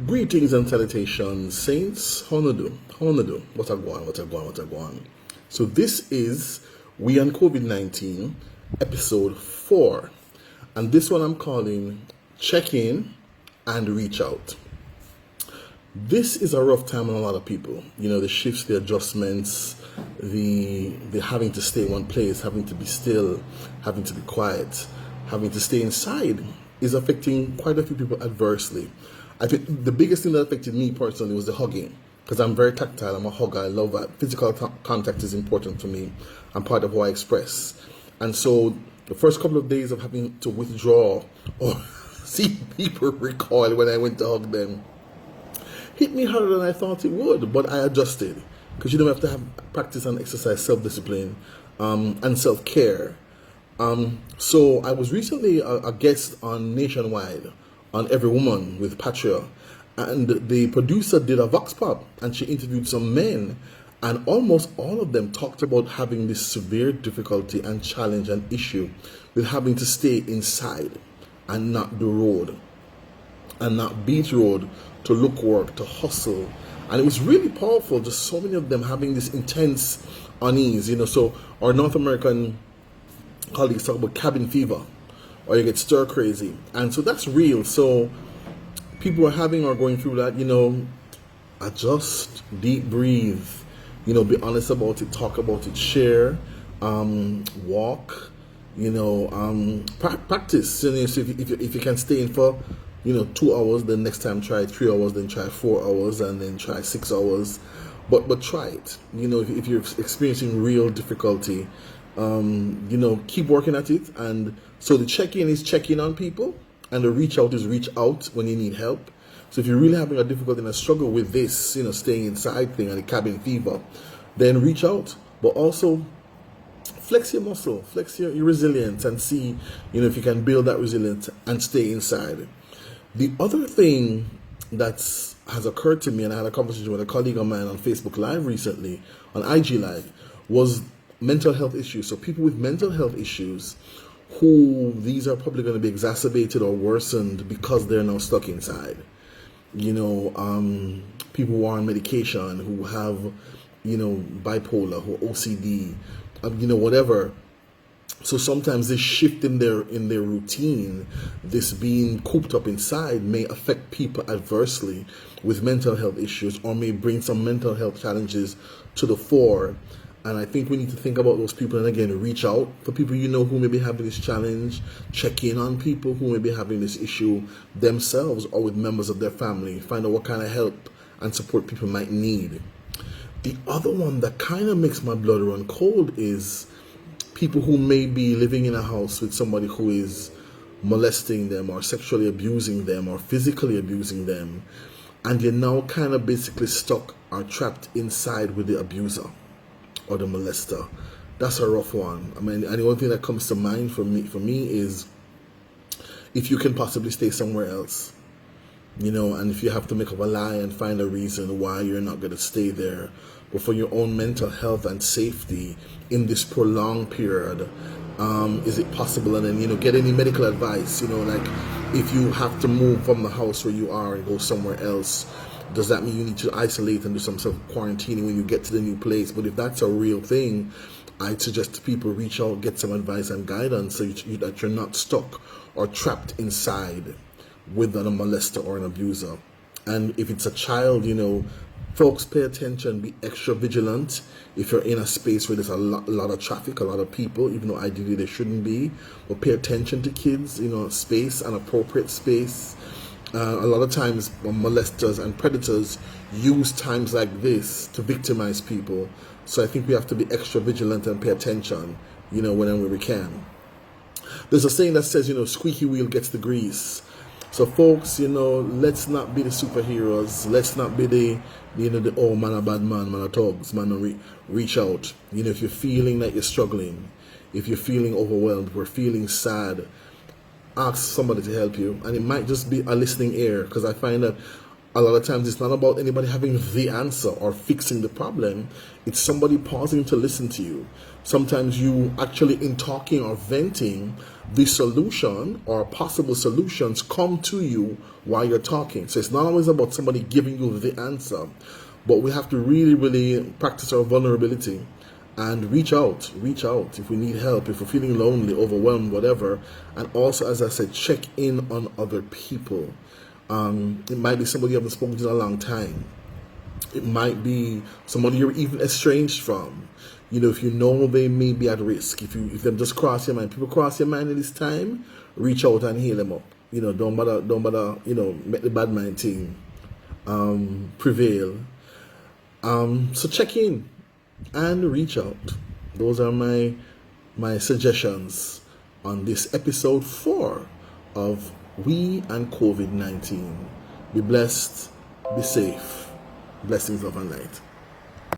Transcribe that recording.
Greetings and salutations, saints. How you do? How you do? What a go on? What a go on? What a go on? So this is We on COVID-19, episode 4, and this one I'm calling Check In and Reach Out. This is a rough time on a lot of people. You know, the shifts, the adjustments, the having to stay in one place, having to be still, having to be quiet, having to stay inside is affecting quite a few people adversely. I think the biggest thing that affected me personally was the hugging, because I'm very tactile. I'm a hugger. I love that. Physical contact is important for me. I'm part of how I express. And so the first couple of days of having to withdraw or see people recoil when I went to hug them hit me harder than I thought it would, but I adjusted, because you don't have to have practice and exercise self-discipline and self-care. So I was recently a guest on Nationwide on Every Woman with Patria, and the producer did a vox pop and she interviewed some men, and almost all of them talked about having this severe difficulty and challenge and issue with having to stay inside and not do road and not beat road, to look work, to hustle. And it was really powerful, just so many of them having this intense unease, you know. So our North American colleagues talk about cabin fever, or you get stir crazy, and so that's real. So people are having or going through that, you know. Adjust, deep breathe, you know, be honest about it, talk about it, share, walk, you know, practice. You know, so if you can stay in for 2 hours, then next time try 3 hours, then try 4 hours, and then try 6 hours, but try it. You know, if you're experiencing real difficulty, keep working at it. And so the check-in is checking on people, and the reach out is reach out when you need help. So if you're really having a difficulty and a struggle with this, staying inside thing and the cabin fever, then reach out, but also flex your muscle, flex your resilience, and see, if you can build that resilience and stay inside. The other thing that has occurred to me, and I had a conversation with a colleague of mine on Facebook Live recently, on IG Live, was mental health issues. So people with mental health issues, who these are probably going to be exacerbated or worsened because they're now stuck inside. People who are on medication, who have, bipolar, who OCD, whatever. So sometimes this shift in their routine, this being cooped up inside, may affect people adversely with mental health issues, or may bring some mental health challenges to the fore. And I think we need to think about those people, and again, reach out for people who may be having this challenge, check in on people who may be having this issue themselves or with members of their family, find out what kind of help and support people might need. The other one that kind of makes my blood run cold is people who may be living in a house with somebody who is molesting them or sexually abusing them or physically abusing them, and you're now kind of basically stuck or trapped inside with the abuser or the molester. That's a rough one. I mean, and the only thing that comes to mind for me is if you can possibly stay somewhere else, and if you have to make up a lie and find a reason why you're not going to stay there, but for your own mental health and safety in this prolonged period, is it possible? And then, get any medical advice, like if you have to move from the house where you are and go somewhere else, does that mean you need to isolate and do some sort of quarantining when you get to the new place? But if that's a real thing, I'd suggest to people reach out, get some advice and guidance so that you're not stuck or trapped inside with a molester or an abuser. And if it's a child, folks, pay attention, be extra vigilant. If you're in a space where there's a lot of traffic, a lot of people, even though ideally there shouldn't be, but pay attention to kids, space, an appropriate space. A lot of times molesters and predators use times like this to victimize people. So I think we have to be extra vigilant and pay attention, whenever we can. There's a saying that says, squeaky wheel gets the grease. So folks, let's not be the superheroes. Let's not be the oh, man a bad man a thugs, man reach out. If you're feeling that you're struggling, if you're feeling overwhelmed, we're feeling sad, ask somebody to help you. And it might just be a listening ear, because I find that A lot of times it's not about anybody having the answer or fixing the problem. It's somebody pausing to listen to you. Sometimes you actually, in talking or venting, the solution or possible solutions come to you while you're talking. So it's not always about somebody giving you the answer, but we have to really, really practice our vulnerability and reach out if we need help, if we're feeling lonely, overwhelmed, whatever. And also, as I said, check in on other people. It might be somebody you haven't spoken to in a long time. It might be somebody you're even estranged from. If you know they may be at risk, if them just cross your mind, people cross your mind at this time, reach out and heal them up. Don't bother, make the bad mind thing prevail. So check in and reach out. Those are my suggestions on this episode 4 of We and COVID-19. Be blessed, be safe. Blessings of a night.